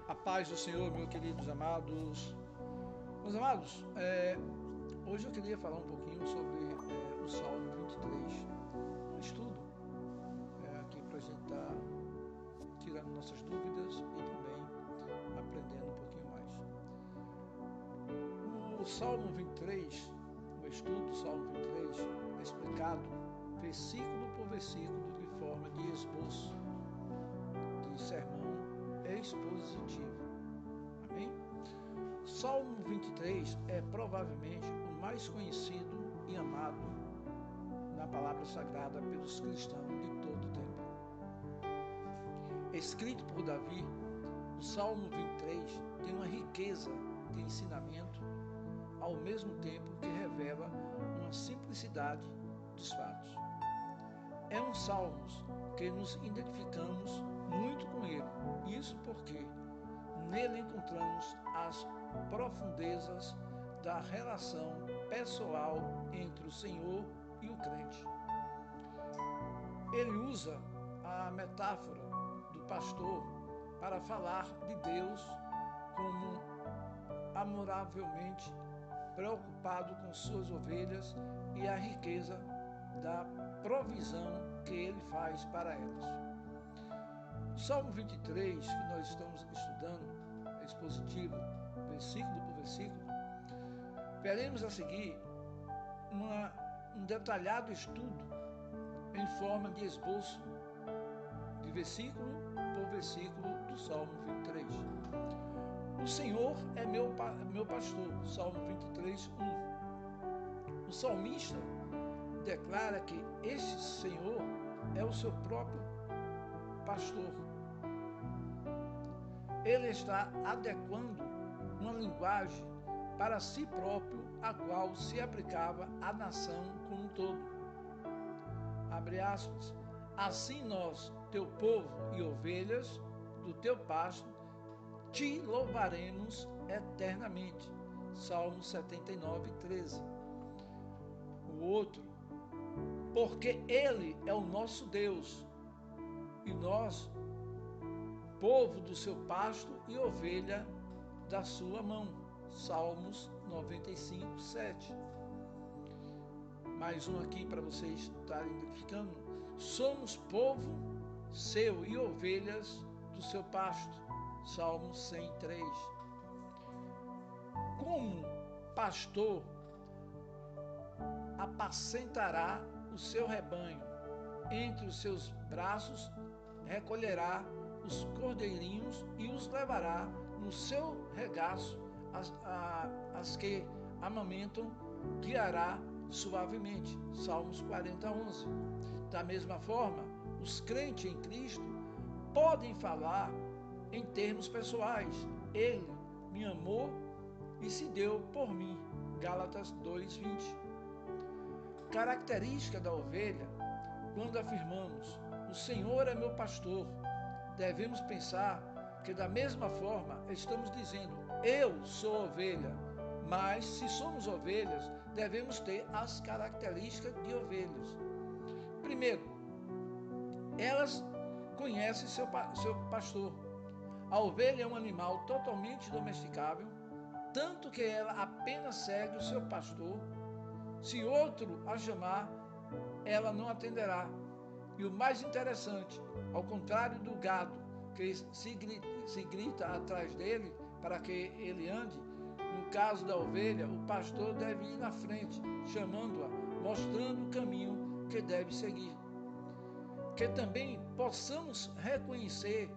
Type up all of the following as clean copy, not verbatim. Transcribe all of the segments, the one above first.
A paz do Senhor, meus queridos amados. Meus amados, hoje eu queria falar um pouquinho sobre o Salmo 23. Um estudo aqui para a gente estar tirando nossas dúvidas e também aprendendo um pouquinho mais. O Salmo 23, o estudo do Salmo 23 é explicado versículo por versículo de forma de esboço, de sermão expositivo. Amém? Salmo 23 é provavelmente o mais conhecido e amado na palavra sagrada pelos cristãos de todo o tempo. Escrito por Davi, o Salmo 23 tem uma riqueza de ensinamento, ao mesmo tempo que revela uma simplicidade dos fatos. É um salmo que nos identificamos muito com ele, isso porque nele encontramos as profundezas da relação pessoal entre o Senhor e o crente. Ele usa a metáfora do pastor para falar de Deus como amoravelmente preocupado com suas ovelhas e a riqueza da provisão que ele faz para elas. O Salmo 23, que nós estamos estudando, expositivo, versículo por versículo, veremos a seguir um detalhado estudo em forma de esboço, de versículo por versículo do Salmo 23. O Senhor é meu pastor, Salmo 23, 1. O salmista declara que este Senhor é o seu próprio pastor. Ele está adequando uma linguagem para si próprio, a qual se aplicava à nação como um todo. Abre aspas. Assim nós, teu povo e ovelhas do teu pasto, te louvaremos eternamente. Salmo 79, 13. O outro, porque ele é o nosso Deus, e nós, povo do seu pasto e ovelha da sua mão. Salmos 95, 7. Mais um aqui para vocês estarem identificando. Somos povo seu e ovelhas do seu pasto. Salmos 103. Como pastor apacentará o seu rebanho, entre os seus braços recolherá os cordeirinhos e os levará no seu regaço, as que amamentam, guiará suavemente. Salmos 40, 11. Da mesma forma, os crentes em Cristo podem falar em termos pessoais. Ele me amou e se deu por mim. Gálatas 2, 20. Característica da ovelha, quando afirmamos, o Senhor é meu pastor, devemos pensar que da mesma forma estamos dizendo, eu sou ovelha, mas se somos ovelhas, devemos ter as características de ovelhas. Primeiro, elas conhecem seu pastor. A ovelha é um animal totalmente domesticável, tanto que ela apenas segue o seu pastor. Se outro a chamar, ela não atenderá. E o mais interessante, ao contrário do gado, que se grita atrás dele para que ele ande, no caso da ovelha, o pastor deve ir na frente, chamando-a, mostrando o caminho que deve seguir. Que também possamos reconhecer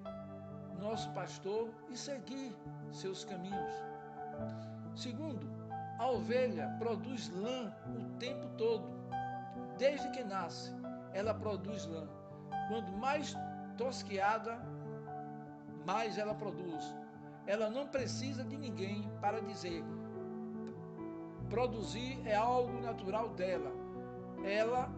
nosso pastor e seguir seus caminhos. Segundo, a ovelha produz lã o tempo todo. Desde que nasce, ela produz lã. Quanto mais tosquiada, mais ela produz. Ela não precisa de ninguém para dizer. Produzir é algo natural dela. Ela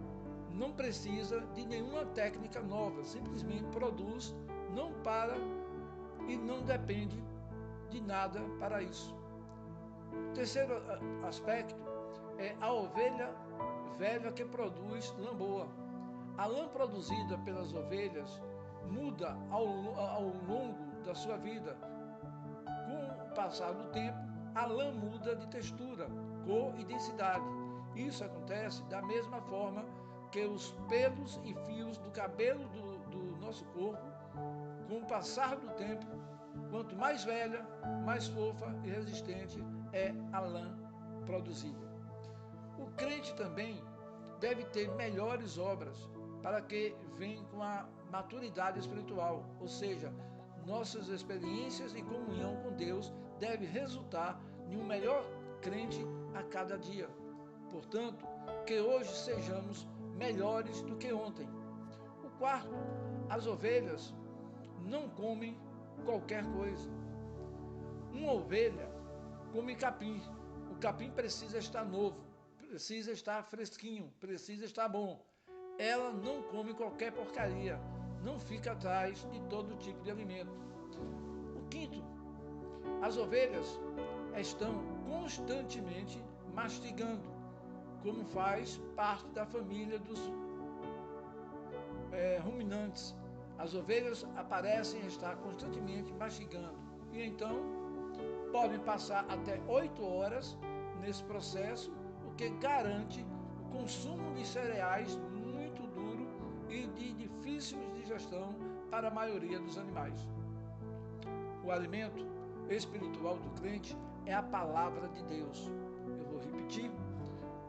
não precisa de nenhuma técnica nova, simplesmente produz, não para e não depende de nada para isso. Terceiro aspecto é a ovelha velha que produz lã boa. A lã produzida pelas ovelhas muda ao longo da sua vida, passar do tempo, a lã muda de textura, cor e densidade. Isso acontece da mesma forma que os pelos e fios do cabelo do nosso corpo, com o passar do tempo, quanto mais velha, mais fofa e resistente é a lã produzida. O crente também deve ter melhores obras para que venha com a maturidade espiritual, ou seja, nossas experiências e comunhão com Deus deve resultar em um melhor crente a cada dia. Portanto, que hoje sejamos melhores do que ontem. O quarto, as ovelhas não comem qualquer coisa. Uma ovelha come capim. O capim precisa estar novo, precisa estar fresquinho, precisa estar bom. Ela não come qualquer porcaria, não fica atrás de todo tipo de alimento. O quinto, as ovelhas estão constantemente mastigando, como faz parte da família dos ruminantes. As ovelhas aparecem estar constantemente mastigando e então podem passar até 8 horas nesse processo, o que garante o consumo de cereais muito duro e de difícil digestão para a maioria dos animais. O alimento espiritual do crente é a palavra de Deus. Eu vou repetir.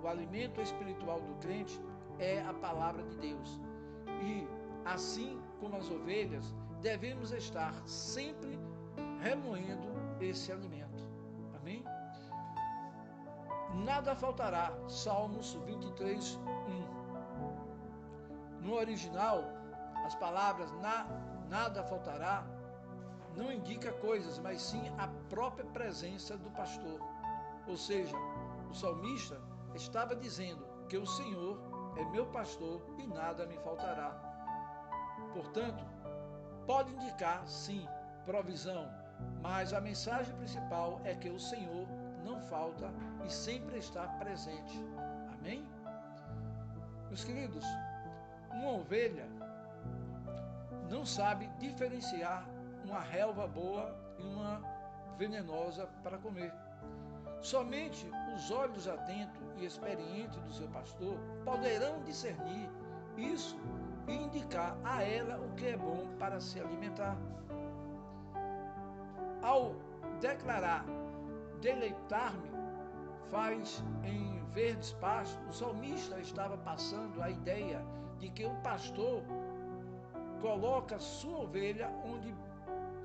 O alimento espiritual do crente é a palavra de Deus. E, assim como as ovelhas, devemos estar sempre remoendo esse alimento. Amém? Nada faltará. Salmos 23, 1. No original, as palavras nada faltará não indica coisas, mas sim a própria presença do pastor. Ou seja, o salmista estava dizendo que o Senhor é meu pastor e nada me faltará. Portanto, pode indicar, sim, provisão, mas a mensagem principal é que o Senhor não falta e sempre está presente. Amém? Meus queridos, uma ovelha não sabe diferenciar uma relva boa e uma venenosa para comer. Somente os olhos atentos e experientes do seu pastor poderão discernir isso e indicar a ela o que é bom para se alimentar. Ao declarar deleitar-me faz em verdes pastos, o salmista estava passando a ideia de que o pastor coloca sua ovelha onde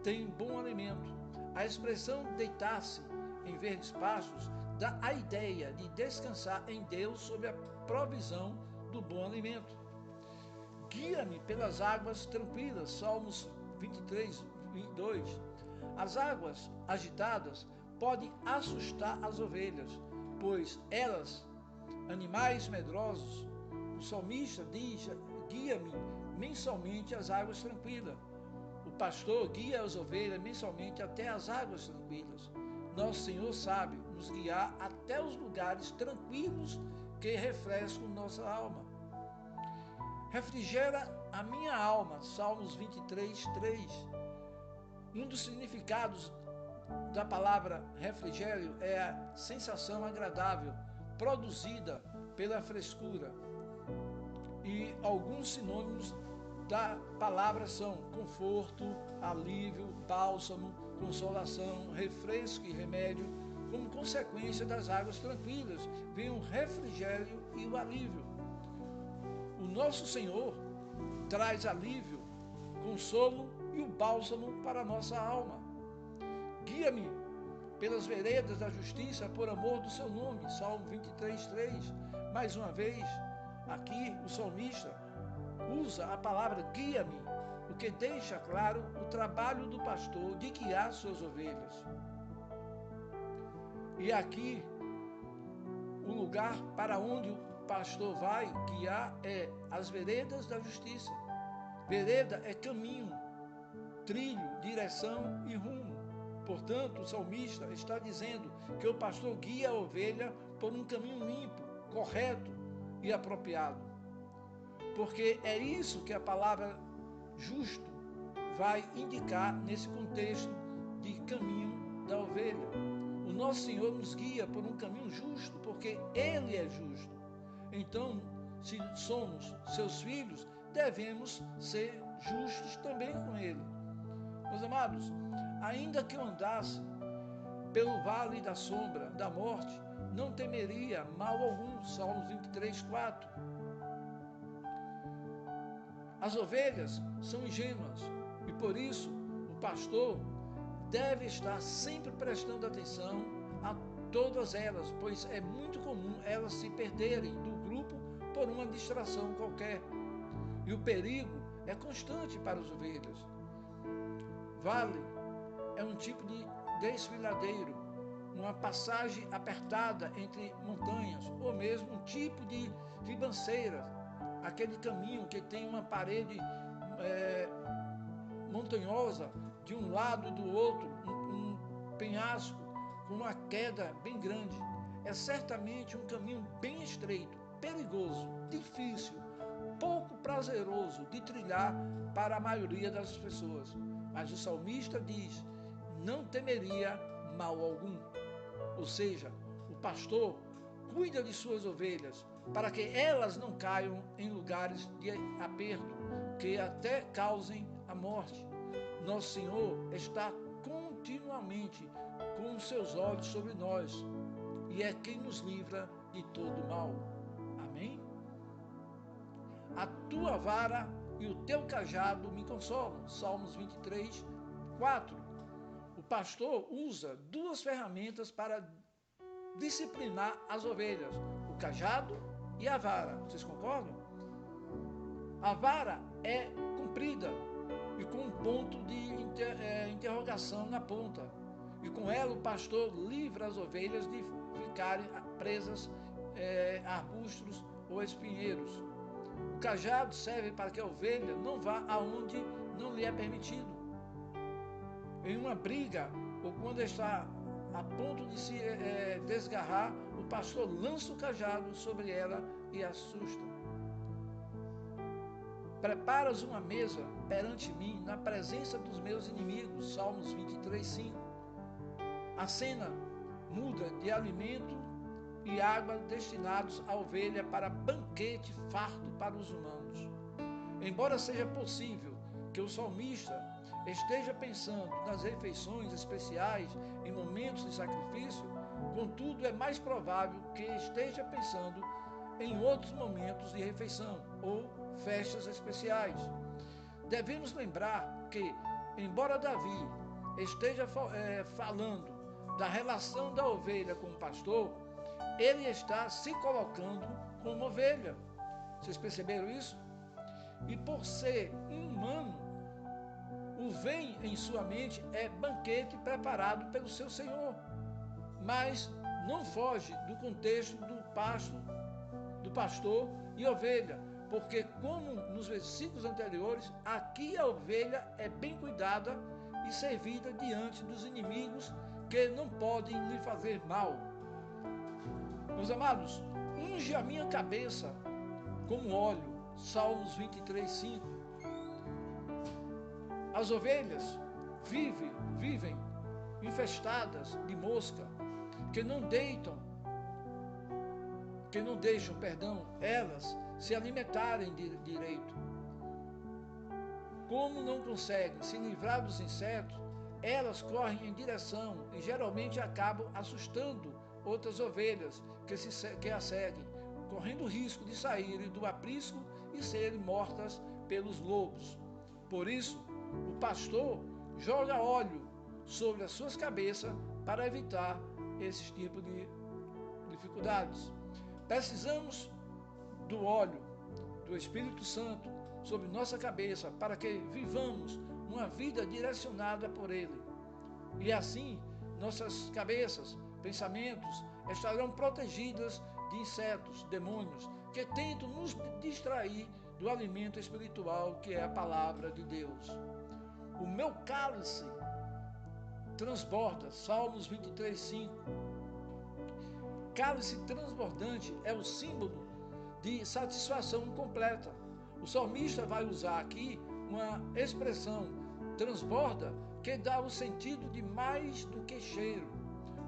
tem bom alimento. A expressão deitar-se em verdes pastos dá a ideia de descansar em Deus sob a provisão do bom alimento. Guia-me pelas águas tranquilas, Salmos 23, 22. As águas agitadas podem assustar as ovelhas, pois elas, animais medrosos, o salmista diz, guia-me mensalmente às águas tranquilas. O pastor guia as ovelhas mensalmente até as águas tranquilas. Nosso Senhor sabe nos guiar até os lugares tranquilos que refrescam nossa alma. Refrigera a minha alma, Salmos 23, 3. Um dos significados da palavra refrigério é a sensação agradável, produzida pela frescura. E alguns sinônimos da palavra são conforto, alívio, bálsamo, consolação, refresco e remédio. Como consequência das águas tranquilas, vem o refrigério e o alívio. O nosso Senhor traz alívio, consolo e o bálsamo para a nossa alma. Guia-me pelas veredas da justiça por amor do seu nome, Salmo 23, 3. Mais uma vez, aqui o salmista usa a palavra guia-me, o que deixa claro o trabalho do pastor de guiar suas ovelhas. E aqui, o lugar para onde o pastor vai guiar é as veredas da justiça. Vereda é caminho, trilho, direção e rumo. Portanto, o salmista está dizendo que o pastor guia a ovelha por um caminho limpo, correto e apropriado. Porque é isso que a palavra justo vai indicar nesse contexto de caminho da ovelha. O nosso Senhor nos guia por um caminho justo, porque Ele é justo. Então, se somos seus filhos, devemos ser justos também com Ele. Meus amados, ainda que eu andasse pelo vale da sombra da morte, não temeria mal algum. Salmos 23, 4. As ovelhas são ingênuas e por isso o pastor deve estar sempre prestando atenção a todas elas, pois é muito comum elas se perderem do grupo por uma distração qualquer. E o perigo é constante para as ovelhas. Vale é um tipo de desfiladeiro, uma passagem apertada entre montanhas, ou mesmo um tipo de ribanceira, aquele caminho que tem uma parede montanhosa de um lado e do outro, um penhasco com uma queda bem grande. É certamente um caminho bem estreito, perigoso, difícil, pouco prazeroso de trilhar para a maioria das pessoas. Mas o salmista diz: não temeria mal algum. Ou seja, o pastor cuida de suas ovelhas para que elas não caiam em lugares de aperto, que até causem a morte. Nosso Senhor está continuamente com os seus olhos sobre nós e é quem nos livra de todo mal. Amém? A tua vara e o teu cajado me consolam. Salmos 23, 4. O pastor usa duas ferramentas para disciplinar as ovelhas: o cajado e a vara. Vocês concordam? A vara é comprida e com um ponto de interrogação na ponta. E com ela o pastor livra as ovelhas de ficarem presas a arbustos ou espinheiros. O cajado serve para que a ovelha não vá aonde não lhe é permitido. Em uma briga ou quando está a ponto de se desgarrar, o pastor lança o cajado sobre ela e assusta. Preparas uma mesa perante mim na presença dos meus inimigos. Salmos 23, 5. A cena muda de alimento e água destinados à ovelha para banquete farto para os humanos. Embora seja possível que o salmista esteja pensando nas refeições especiais em momentos de sacrifício, contudo é mais provável que esteja pensando em outros momentos de refeição ou festas especiais. Devemos lembrar que, embora Davi esteja falando da relação da ovelha com o pastor, ele está se colocando como ovelha. Vocês perceberam isso? E por ser humano, o vem em sua mente é banquete preparado pelo seu Senhor. Mas não foge do contexto do pastor e ovelha, porque, como nos versículos anteriores, aqui a ovelha é bem cuidada e servida diante dos inimigos que não podem lhe fazer mal. Meus amados, unge a minha cabeça como óleo. Salmos 23, 5. As ovelhas vivem infestadas de mosca, que não deixam elas se alimentarem direito. Como não conseguem se livrar dos insetos, elas correm em direção e geralmente acabam assustando outras ovelhas que a seguem, correndo o risco de saírem do aprisco e serem mortas pelos lobos. Por isso, o pastor joga óleo sobre as suas cabeças para evitar esses tipos de dificuldades. Precisamos do óleo do Espírito Santo sobre nossa cabeça para que vivamos uma vida direcionada por Ele. E assim, nossas cabeças, pensamentos estarão protegidas de insetos, demônios, que tentam nos distrair do alimento espiritual que é a palavra de Deus. O meu cálice transborda. Salmos 23, 5. Cálice transbordante é o símbolo de satisfação completa. O salmista vai usar aqui uma expressão transborda que dá o sentido de mais do que cheiro.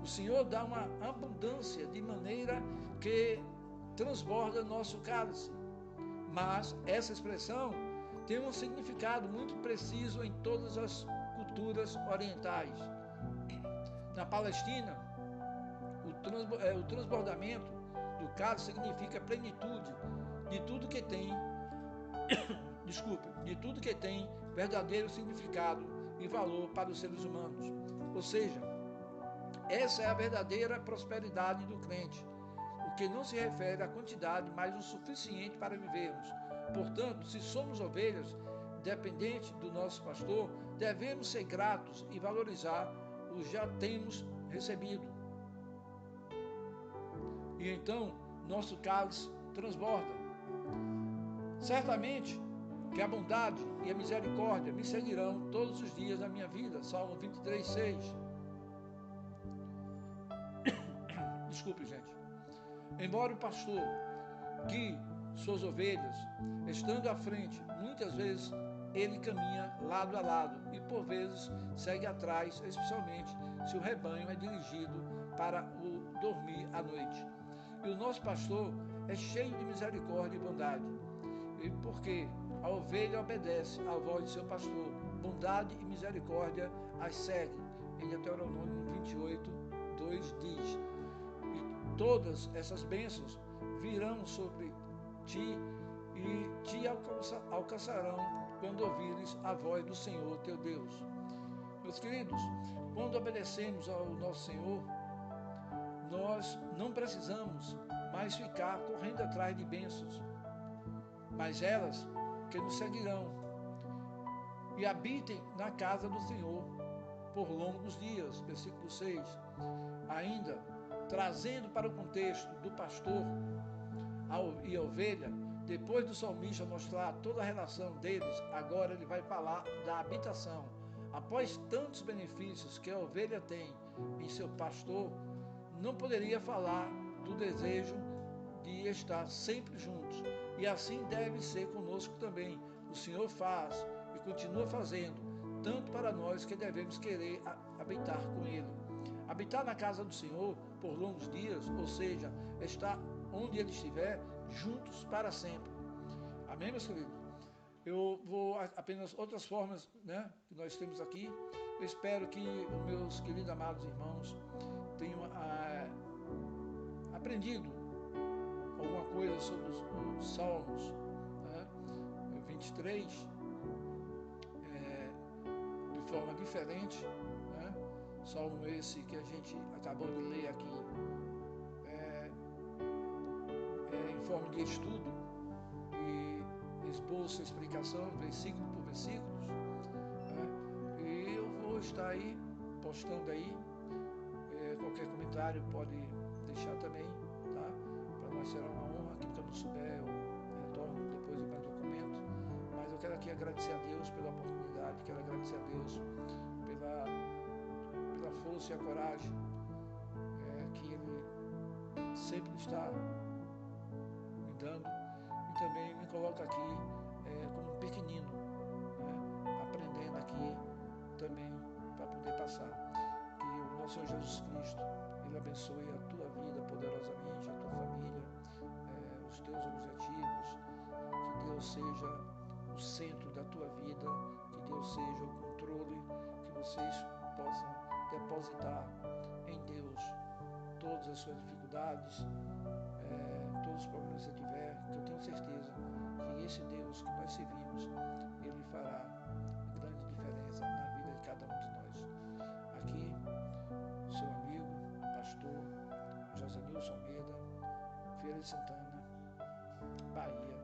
O Senhor dá uma abundância de maneira que transborda nosso cálice. Mas essa expressão tem um significado muito preciso em todas as culturas orientais. Na Palestina, o transbordamento do cálice significa plenitude de tudo que tem, de tudo que tem verdadeiro significado e valor para os seres humanos. Ou seja, essa é a verdadeira prosperidade do crente, o que não se refere à quantidade, mas o suficiente para vivermos. Portanto, se somos ovelhas dependentes do nosso pastor, devemos ser gratos e valorizar o que já temos recebido. E então, nosso cálice transborda. Certamente que a bondade e a misericórdia me seguirão todos os dias da minha vida. Salmo 23, 6. Desculpe, gente. Embora o pastor guie suas ovelhas, estando à frente, muitas vezes ele caminha lado a lado e por vezes segue atrás, especialmente se o rebanho é dirigido para o dormir à noite. E o nosso pastor é cheio de misericórdia e bondade, e porque a ovelha obedece à voz de seu pastor, bondade e misericórdia as seguem. Em Deuteronômio 28, 2 diz: e todas essas bênçãos virão sobre ti e te alcançarão quando ouvires a voz do Senhor teu Deus. Meus queridos, quando obedecemos ao nosso Senhor, nós não precisamos mais ficar correndo atrás de bênçãos, mas elas que nos seguirão e habitem na casa do Senhor por longos dias. Versículo 6. Ainda, trazendo para o contexto do pastor e a ovelha, depois do salmista mostrar toda a relação deles, agora ele vai falar da habitação. Após tantos benefícios que a ovelha tem em seu pastor, não poderia falar do desejo de estar sempre juntos. E assim deve ser conosco também. O Senhor faz e continua fazendo, tanto para nós que devemos querer habitar com Ele. Habitar na casa do Senhor por longos dias, ou seja, estar onde Ele estiver, juntos para sempre. Amém, meus queridos? Eu vou apenas outras formas, né, que nós temos aqui. Eu espero que os meus queridos amados irmãos tenham aprendido alguma coisa sobre os Salmos, né, 23, de forma diferente, né? Salmo esse que a gente acabou de ler aqui, em forma de estudo e esboço, explicação, versículo por versículos, né? E eu vou estar aí postando aí, qualquer comentário pode deixar também, tá? Para nós será uma honra. Aquilo que eu não souber eu retorno depois e mais documento, mas eu quero aqui agradecer a Deus pela oportunidade, quero agradecer a Deus pela força e a coragem que Ele sempre está me dando, e também me coloca aqui como um pequenino, né, aprendendo aqui também para poder passar. Que o nosso Senhor Jesus Cristo, Ele abençoe a tua vida poderosamente, a tua família, os teus objetivos, que Deus seja o centro da tua vida, que Deus seja o controle, que vocês possam depositar em Deus todas as suas dificuldades, todos os problemas que você tiver, que eu tenho certeza que esse Deus que nós servimos, Ele fará grande diferença na vida de cada um de nós. Aqui, seu amigo, pastor José Nilson Almeida, Feira de Santana, Bahia.